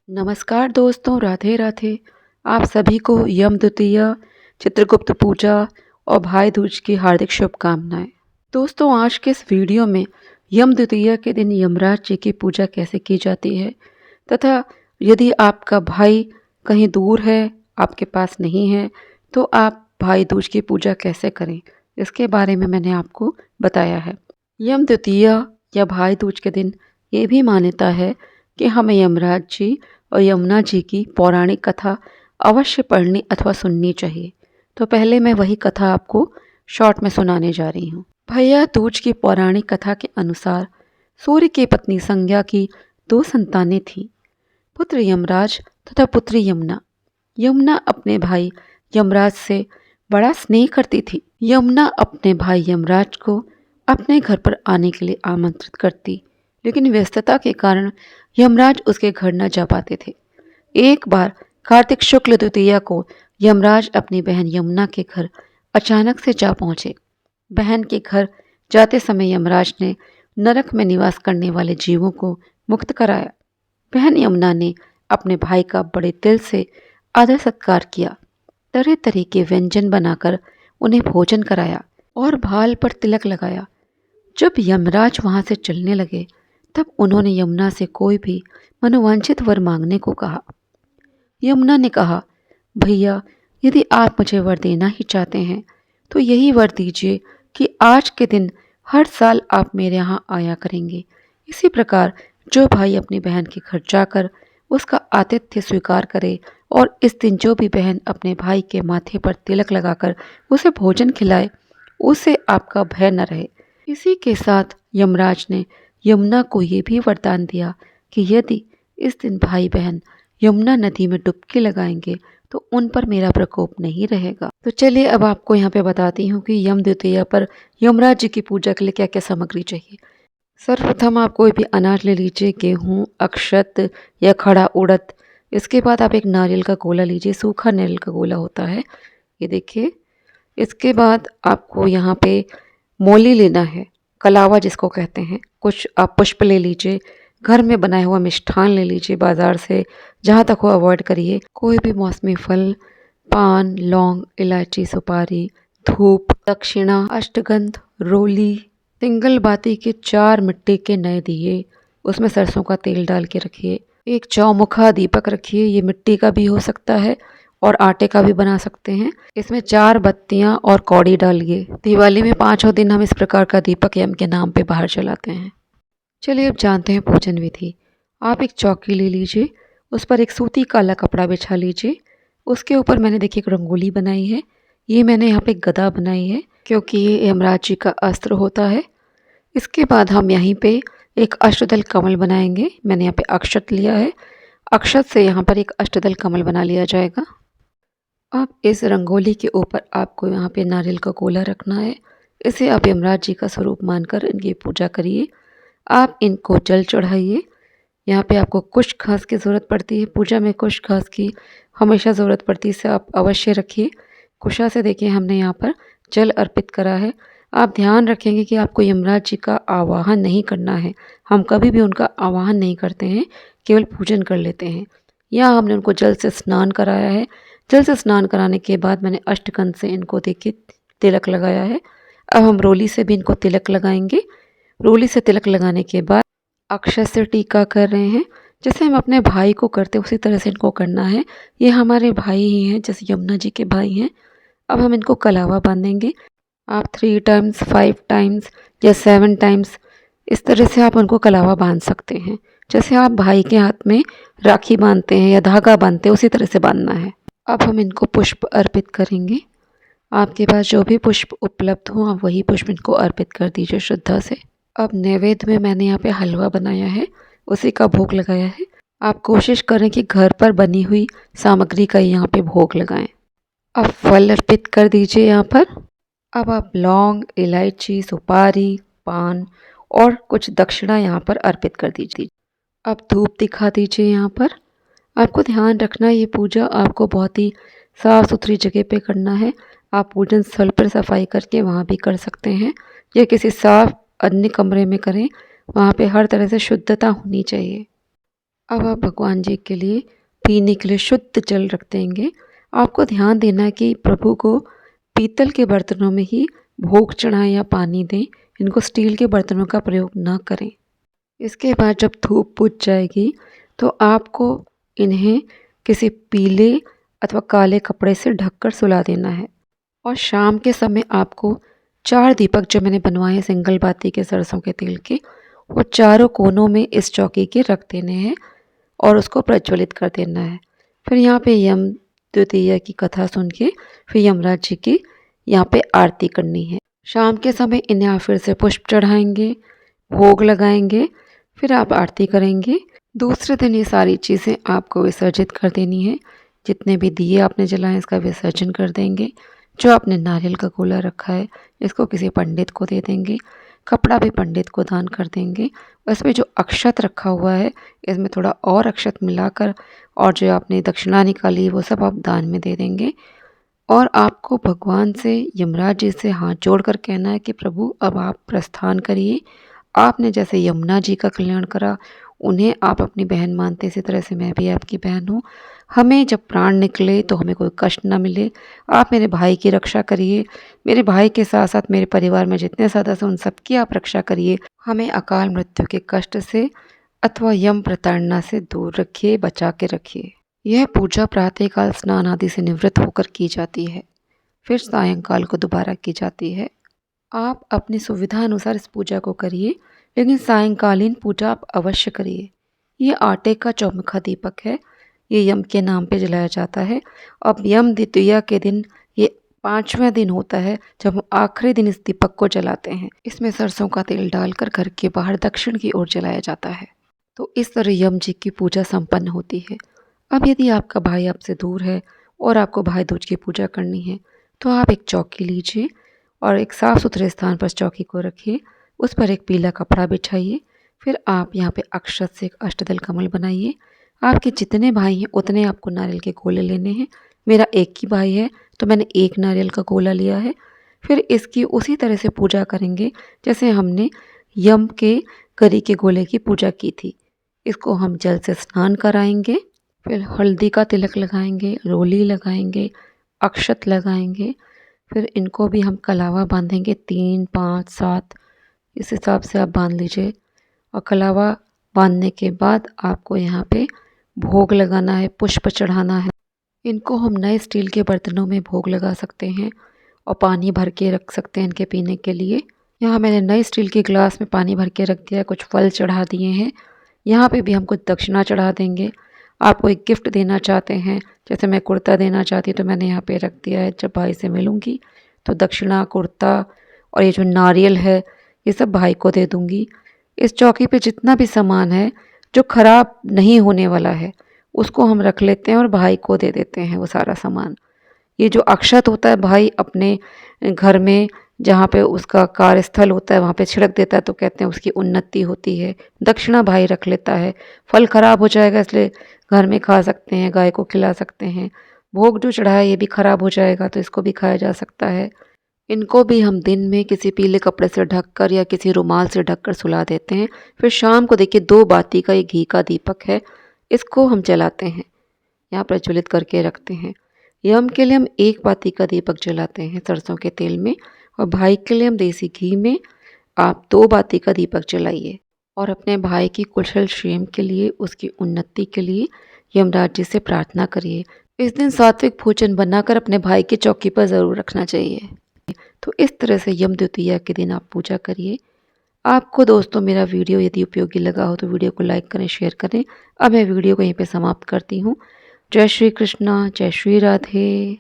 नमस्कार दोस्तों, राधे राधे। आप सभी को यम द्वितीया, चित्रगुप्त पूजा और भाई दूज की हार्दिक शुभकामनाएं। दोस्तों, आज के इस वीडियो में यम द्वितीया के दिन यमराज जी की पूजा कैसे की जाती है तथा यदि आपका भाई कहीं दूर है, आपके पास नहीं है, तो आप भाई दूज की पूजा कैसे करें, इसके बारे में मैंने आपको बताया है। यम द्वितीया या भाई दूज के दिन ये भी मान्यता है कि हमें यमराज जी और यमुना जी की पौराणिक कथा अवश्य पढ़नी अथवा सुननी चाहिए। तो पहले मैं वही कथा आपको शॉर्ट में सुनाने जा रही हूँ। भैया दूज की पौराणिक कथा के अनुसार सूर्य की पत्नी संज्ञा की 2 संतानें थीं, पुत्र यमराज तथा पुत्री यमुना। यमुना अपने भाई यमराज से बड़ा स्नेह करती थी। यमुना अपने भाई यमराज को अपने घर पर आने के लिए आमंत्रित करती, लेकिन व्यस्तता के कारण यमराज उसके घर न जा पाते थे। एक बार कार्तिक शुक्ल द्वितीया को यमराज अपनी बहन यमुना के घर अचानक से जा पहुंचे। बहन के घर जाते समय यमराज ने नरक में निवास करने वाले जीवों को मुक्त कराया। बहन यमुना ने अपने भाई का बड़े दिल से आदर सत्कार किया, तरह तरह के व्यंजन बनाकर उन्हें भोजन कराया और भाल पर तिलक लगाया। जब यमराज वहां से चलने लगे तब उन्होंने यमुना से कोई भी मनोवांछित वर मांगने को कहा। यमुना ने कहा, भैया यदि आप मुझे वर देना ही चाहते हैं तो यही वर दीजिए कि आज के दिन हर साल आप मेरे यहाँ आया करेंगे। इसी प्रकार जो भाई अपनी बहन के घर जाकर उसका आतिथ्य स्वीकार करे और इस दिन जो भी बहन अपने भाई के माथे पर तिलक लगाकर उसे भोजन खिलाए, उसे आपका भय न रहे। इसी के साथ यमराज ने यमुना को ये भी वरदान दिया कि यदि इस दिन भाई बहन यमुना नदी में डुबकी लगाएंगे तो उन पर मेरा प्रकोप नहीं रहेगा। तो चलिए अब आपको यहाँ पे बताती हूँ कि यम द्वितीया पर यमराज जी की पूजा के लिए क्या क्या सामग्री चाहिए। सर्वप्रथम आप कोई भी अनाज ले लीजिए, गेहूँ, अक्षत या खड़ा उड़द। इसके बाद आप एक नारियल का गोला लीजिए, सूखा नारियल का गोला होता है, ये देखिए। इसके बाद आपको यहाँ पे मोली लेना है, कलावा जिसको कहते हैं। कुछ आप पुष्प ले लीजिए, घर में बनाया हुआ मिष्ठान ले लीजिए बाजार से, जहाँ तक हो अवॉइड करिए। कोई भी मौसमी फल, पान, लौंग, इलायची, सुपारी, धूप, दक्षिणा, अष्टगंध, रोली, सिंगल बाती के 4 मिट्टी के नए दिए, उसमें सरसों का तेल डाल के रखिए। एक चौमुखा दीपक रखिए, ये मिट्टी का भी हो सकता है और आटे का भी बना सकते हैं। इसमें 4 बत्तियां और कौड़ी डालिए। दिवाली में 5 दिन हम इस प्रकार का दीपक यम के नाम पे बाहर जलाते हैं। चलिए अब जानते हैं पूजन विधि। आप एक चौकी ले लीजिए, उस पर एक सूती काला कपड़ा बिछा लीजिए। उसके ऊपर मैंने देखिए एक रंगोली बनाई है। ये मैंने यहाँ पे गदा बनाई है क्योंकि ये यमराज जी का अस्त्र होता है। इसके बाद हम यहीं पे एक अष्टदल कमल बनाएंगे। मैंने यहाँ पे अक्षत लिया है, अक्षत से यहाँ पर एक अष्टदल कमल बना लिया जाएगा। अब इस रंगोली के ऊपर आपको यहाँ पे नारियल का गोला रखना है। इसे आप यमराज जी का स्वरूप मानकर इनकी पूजा करिए। आप इनको जल चढ़ाइए। यहाँ पे आपको कुश घास की ज़रूरत पड़ती है, पूजा में कुश घास की हमेशा ज़रूरत पड़ती है, इसे आप अवश्य रखिए। कुशा से देखिए हमने यहाँ पर जल अर्पित करा है। आप ध्यान रखेंगे कि आपको यमराज जी का आवाहन नहीं करना है। हम कभी भी उनका आवाहन नहीं करते हैं, केवल पूजन कर लेते हैं। यहाँ हमने उनको जल से स्नान कराया है। जल से स्नान कराने के बाद मैंने अष्टगंध से इनको देखिए तिलक लगाया है। अब हम रोली से भी इनको तिलक लगाएंगे। रोली से तिलक लगाने के बाद अक्षत से टीका कर रहे हैं। जैसे हम अपने भाई को करते हैं उसी तरह से इनको करना है। ये हमारे भाई ही हैं, जैसे यमुना जी के भाई हैं। अब हम इनको कलावा बांधेंगे। आप 3 टाइम्स, 5 टाइम्स या 7 टाइम्स इस तरह से आप उनको कलावा बांध सकते हैं। जैसे आप भाई के हाथ में राखी बांधते हैं या धागा बांधते हैं, उसी तरह से बांधना है। अब हम इनको पुष्प अर्पित करेंगे। आपके पास जो भी पुष्प उपलब्ध हो आप वही पुष्प इनको अर्पित कर दीजिए श्रद्धा से। अब नैवेद्य में मैंने यहाँ पे हलवा बनाया है, उसी का भोग लगाया है। आप कोशिश करें कि घर पर बनी हुई सामग्री का यहाँ पे भोग लगाएं। अब फल अर्पित कर दीजिए यहाँ पर। अब आप लौंग, इलायची, सुपारी, पान और कुछ दक्षिणा यहाँ पर अर्पित कर दीजिए। अब धूप दिखा दीजिए यहाँ पर। आपको ध्यान रखना ये पूजा आपको बहुत ही साफ़ सुथरी जगह पे करना है। आप पूजन स्थल पर सफाई करके वहाँ भी कर सकते हैं या किसी साफ अन्य कमरे में करें। वहाँ पे हर तरह से शुद्धता होनी चाहिए। अब आप भगवान जी के लिए पीने के लिए शुद्ध जल रख देंगे। आपको ध्यान देना है कि प्रभु को पीतल के बर्तनों में ही भोग चढ़ाएं या पानी दें। इनको स्टील के बर्तनों का प्रयोग ना करें। इसके बाद जब धूप बुझ जाएगी तो आपको इन्हें किसी पीले अथवा काले कपड़े से ढककर सुला देना है। और शाम के समय आपको 4 दीपक जो मैंने बनवाए हैं सिंगल बाती के सरसों के तेल के, वो चारों कोनों में इस चौकी के रख देने हैं और उसको प्रज्वलित कर देना है। फिर यहाँ पे यम द्वितीया की कथा सुन के फिर यमराज जी की यहाँ पे आरती करनी है। शाम के समय इन्हें आप फिर से पुष्प चढ़ाएंगे, भोग लगाएंगे, फिर आप आरती करेंगे। दूसरे दिन ये सारी चीज़ें आपको विसर्जित कर देनी है। जितने भी दिए आपने जलाए इसका विसर्जन कर देंगे। जो आपने नारियल का गोला रखा है इसको किसी पंडित को दे देंगे। कपड़ा भी पंडित को दान कर देंगे। इसमें जो अक्षत रखा हुआ है इसमें थोड़ा और अक्षत मिलाकर और जो आपने दक्षिणा निकाली वो सब आप दान में दे देंगे। और आपको भगवान से यमराज जी से हाथ जोड़ कर कहना है कि प्रभु अब आप प्रस्थान करिए। आपने जैसे यमुना जी का कल्याण करा, उन्हें आप अपनी बहन मानते, इसी तरह से मैं भी आपकी बहन हूँ। हमें जब प्राण निकले तो हमें कोई कष्ट ना मिले। आप मेरे भाई की रक्षा करिए। मेरे भाई के साथ साथ मेरे परिवार में जितने सदस्य उन सबकी आप रक्षा करिए। हमें अकाल मृत्यु के कष्ट से अथवा यम प्रताड़ना से दूर रखिए, बचा के रखिए। यह पूजा प्रातःकाल स्नान आदि से निवृत्त होकर की जाती है। फिर सायंकाल को दोबारा की जाती है। आप अपनी सुविधा अनुसार इस पूजा को करिए, लेकिन सायंकालीन पूजा आप अवश्य करिए। ये आटे का चौमुखा दीपक है। ये यम के नाम पे जलाया जाता है। अब यम द्वितीया के दिन ये 5वां दिन होता है जब हम आखिरी दिन इस दीपक को जलाते हैं। इसमें सरसों का तेल डालकर घर के बाहर दक्षिण की ओर जलाया जाता है। तो इस तरह यम जी की पूजा संपन्न होती है। अब यदि आपका भाई आपसे दूर है और आपको भाई दूज की पूजा करनी है तो आप एक चौकी लीजिए और एक साफ़ सुथरे स्थान पर चौकी को रखिए। उस पर एक पीला कपड़ा बिछाइए। फिर आप यहाँ पे अक्षत से एक अष्टदल कमल बनाइए। आपके जितने भाई हैं उतने आपको नारियल के गोले लेने हैं। मेरा एक ही भाई है तो मैंने एक नारियल का गोला लिया है। फिर इसकी उसी तरह से पूजा करेंगे जैसे हमने यम के गरी के गोले की पूजा की थी। इसको हम जल से स्नान कराएंगे, फिर हल्दी का तिलक लगाएंगे, रोली लगाएंगे, अक्षत लगाएंगे। फिर इनको भी हम कलावा बांधेंगे 3, 5, 7 इस हिसाब से आप बांध लीजिए। और कलावा बांधने के बाद आपको यहाँ पे भोग लगाना है, पुष्प चढ़ाना है। इनको हम नए स्टील के बर्तनों में भोग लगा सकते हैं और पानी भर के रख सकते हैं इनके पीने के लिए। यहाँ मैंने नए स्टील के गिलास में पानी भर के रख दिया है, कुछ फल चढ़ा दिए हैं। यहाँ पे भी हम कुछ दक्षिणा चढ़ा देंगे। आप कोई गिफ्ट देना चाहते हैं, जैसे मैं कुर्ता देना चाहती तो मैंने यहाँ पे रख दिया है। जब भाई से मिलूँगी तो दक्षिणा, कुर्ता और ये जो नारियल है ये सब भाई को दे दूँगी। इस चौकी पे जितना भी सामान है जो ख़राब नहीं होने वाला है उसको हम रख लेते हैं और भाई को दे देते हैं वो सारा सामान। ये जो अक्षत होता है भाई अपने घर में जहाँ पे उसका कार्यस्थल होता है वहाँ पे छिड़क देता है तो कहते हैं उसकी उन्नति होती है। दक्षिणा भाई रख लेता है। फल खराब हो जाएगा इसलिए घर में खा सकते हैं, गाय को खिला सकते हैं। भोग जो चढ़ाया ये भी खराब हो जाएगा तो इसको भी खाया जा सकता है। इनको भी हम दिन में किसी पीले कपड़े से ढककर या किसी रुमाल से ढककर सुला देते हैं। फिर शाम को देखिए 2 बाती का ये घी का दीपक है, इसको हम जलाते हैं, यहाँ प्रज्वलित करके रखते हैं। यम के लिए हम 1 बाती का दीपक जलाते हैं सरसों के तेल में और भाई के लिए हम देसी घी में आप 2 बाती का दीपक जलाइए। और अपने भाई की कुशल क्षेम के लिए, उसकी उन्नति के लिए यमराज जी से प्रार्थना करिए। इस दिन सात्विक भोजन बनाकर अपने भाई की चौकी पर ज़रूर रखना चाहिए। तो इस तरह से यम द्वितीया के दिन आप पूजा करिए। आपको दोस्तों मेरा वीडियो यदि उपयोगी लगा हो तो वीडियो को लाइक करें, शेयर करें। अब मैं वीडियो को यहीं पे समाप्त करती हूँ। जय श्री कृष्णा, जय श्री राधे।